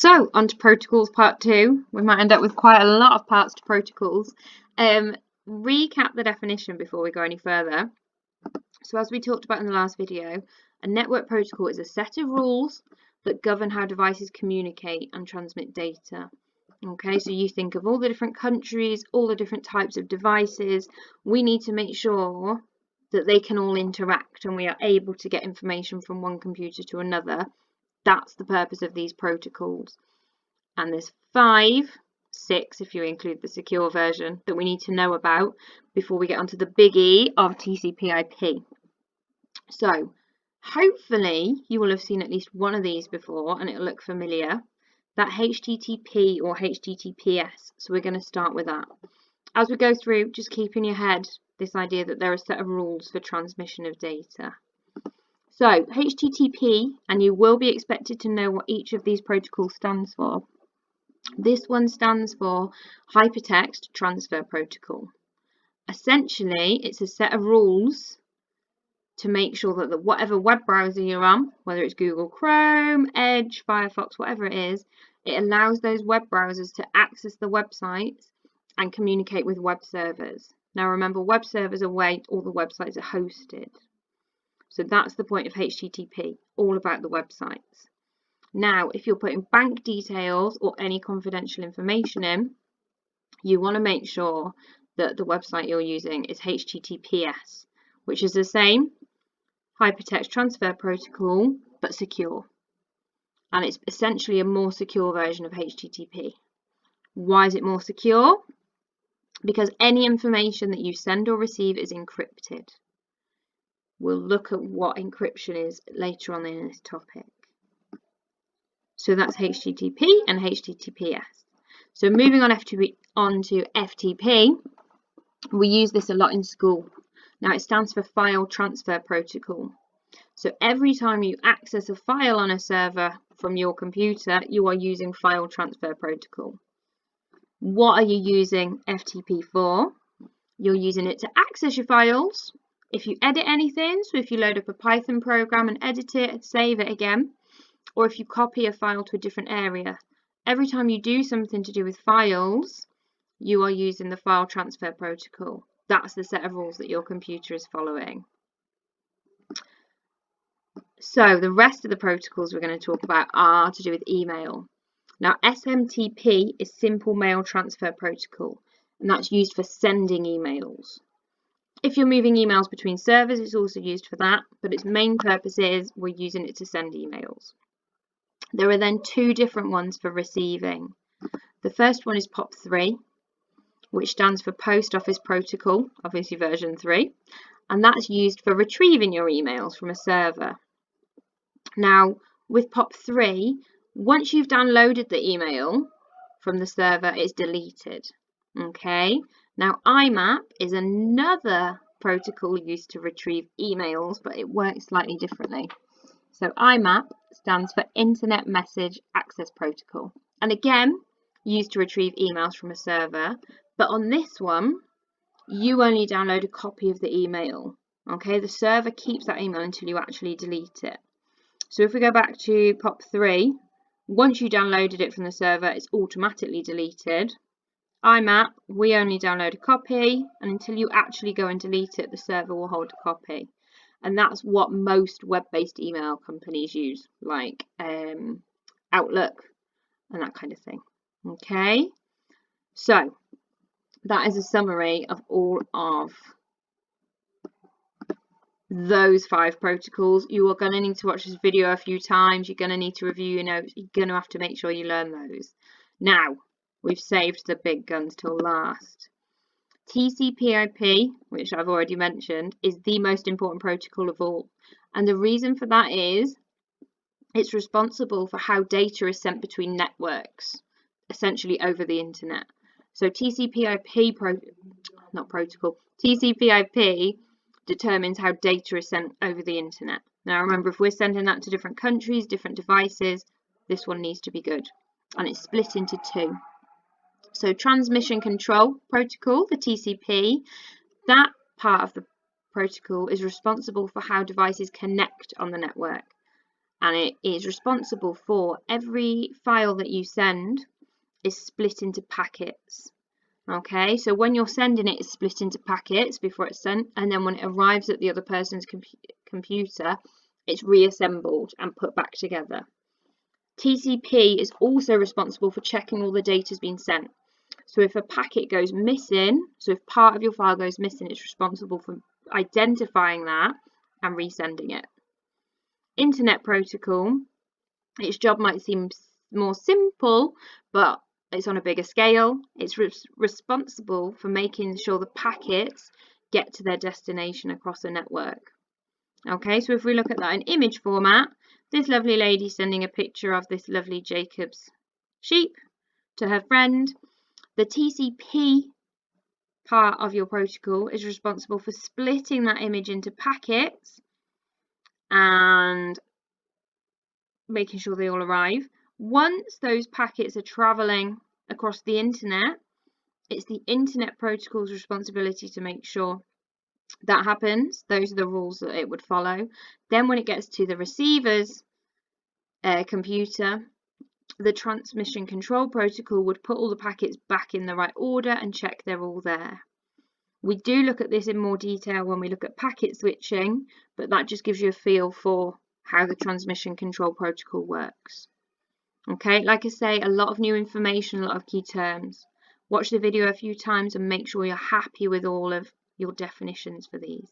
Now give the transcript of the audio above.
So, on to protocols part 2. We might end up with quite a lot of parts to protocols. Recap the definition before we go any further. So, as we talked about in the last video, a network protocol is a set of rules that govern how devices communicate and transmit data. Okay, so you think of all the different countries, all the different types of devices. We need to make sure that they can all interact and we are able to get information from one computer to another. That's the purpose of these protocols. And there's 6 if you include the secure version that we need to know about before we get onto the big E of TCP/IP. So hopefully you will have seen at least one of these before and it'll look familiar. That HTTP or HTTPS. So we're going to start with that. As we go through, just keep in your head this idea that there are a set of rules for transmission of data. So HTTP, and you will be expected to know what each of these protocols stands for. This one stands for Hypertext Transfer Protocol. Essentially, it's a set of rules to make sure that whatever web browser you're on, whether it's Google Chrome, Edge, Firefox, whatever it is, it allows those web browsers to access the websites and communicate with web servers. Now remember, web servers are where all the websites are hosted. So that's the point of HTTP, all about the websites. Now, if you're putting bank details or any confidential information in, you want to make sure that the website you're using is HTTPS, which is the same Hypertext Transfer Protocol, but secure. And it's essentially a more secure version of HTTP. Why is it more secure? Because any information that you send or receive is encrypted. We'll look at what encryption is later on in this topic. So that's HTTP and HTTPS. So moving on to FTP, we use this a lot in school. Now it stands for File Transfer Protocol. So every time you access a file on a server from your computer, you are using File Transfer Protocol. What are you using FTP for? You're using it to access your files. If you edit anything, so if you load up a Python program and edit it and save it again, or if you copy a file to a different area, every time you do something to do with files, you are using the File Transfer Protocol. That's the set of rules that your computer is following. So the rest of the protocols we're going to talk about are to do with email. Now SMTP is Simple Mail Transfer Protocol, and that's used for sending emails. If you're moving emails between servers, it's also used for that, but its main purpose is we're using it to send emails. There are then 2 different ones for receiving. The first one is POP3, which stands for Post Office Protocol, obviously version 3, and that's used for retrieving your emails from a server. Now, with POP3, once you've downloaded the email from the server, it's deleted. Okay? Now, IMAP is another protocol used to retrieve emails, but it works slightly differently. So IMAP stands for Internet Message Access Protocol. And again, used to retrieve emails from a server. But on this one, you only download a copy of the email. Okay, the server keeps that email until you actually delete it. So if we go back to POP3, once you downloaded it from the server, it's automatically deleted. IMAP, we only download a copy, and until you actually go and delete it, the server will hold a copy. And that's what most web-based email companies use, like Outlook and that kind of thing. Okay, so that is a summary of all of those 5 protocols. You are going to need to watch this video a few times. You're going to need to review your notes. You're going to have to make sure you learn those. Now, we've saved the big guns till last. TCP/IP, which I've already mentioned, is the most important protocol of all. And the reason for that is it's responsible for how data is sent between networks, essentially over the internet. So TCP/IP determines how data is sent over the internet. Now remember, if we're sending that to different countries, different devices, this one needs to be good. And it's split into 2. So Transmission Control Protocol, the TCP, that part of the protocol is responsible for how devices connect on the network. and it is responsible for every file that you send is split into packets. Okay, so when you're sending it, it's split into packets before it's sent, and then when it arrives at the other person's computer, it's reassembled and put back together. TCP is also responsible for checking all the data has been sent. So if a packet goes missing, so if part of your file goes missing, it's responsible for identifying that and resending it. Internet protocol, its job might seem more simple, but it's on a bigger scale. It's responsible for making sure the packets get to their destination across a network. Okay, so if we look at that in image format, this lovely lady sending a picture of this lovely Jacob's sheep to her friend. The TCP part of your protocol is responsible for splitting that image into packets and making sure they all arrive. Once those packets are traveling across the internet, it's the internet protocol's responsibility to make sure that happens. Those are the rules that it would follow. Then when it gets to the receiver's computer, the transmission control protocol would put all the packets back in the right order and check they're all there. We do look at this in more detail when we look at packet switching, but that just gives you a feel for how the transmission control protocol works. Okay, like I say, a lot of new information, a lot of key terms. Watch the video a few times and make sure you're happy with all of your definitions for these.